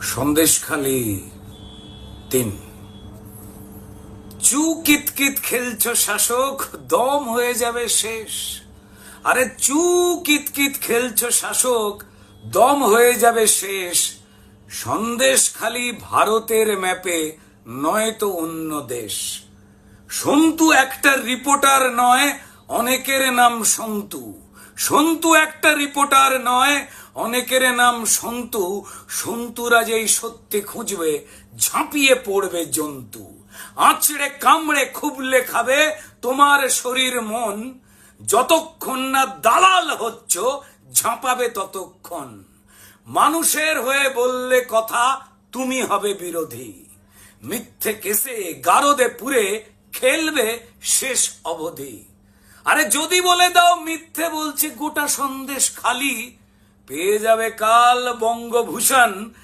সন্দেশখালি ৩। চু কিতকিত খেলছো শাসক, দম হয়ে যাবে শেষ। আরে চু কিতকিত খেলছো শাসক, দম হয়ে যাবে শেষ। সন্দেশখালি ভারতের ম্যাপে নয় তো অন্য দেশ। সন্তু একটা রিপোর্টার নয়, অনেকের নাম সন্তু। সন্তু একটা রিপোর্টার নয়, অনেকের নাম সন্তু। সন্তুরা যেই সত্যি খুঁজবে, ঝাঁপিয়ে পড়বে জন্তু। আঁচড়ে কামড়ে খুবলে খাবে তোমার শরীর মন। যতক্ষণ না দালাল হচ্ছ, ঝাঁপাবে ততক্ষণ। মানুষের হয়ে বললে কথা, তুমি হবে বিরোধী। মিথ্যে কেসে গারদে পুরে খেলবে শেষ অবধি। আরে যদি বলে দাও মিথ্যে বলছে গোটা সন্দেশ খালি, পেয়ে যাবে কাল বঙ্গভূষণ।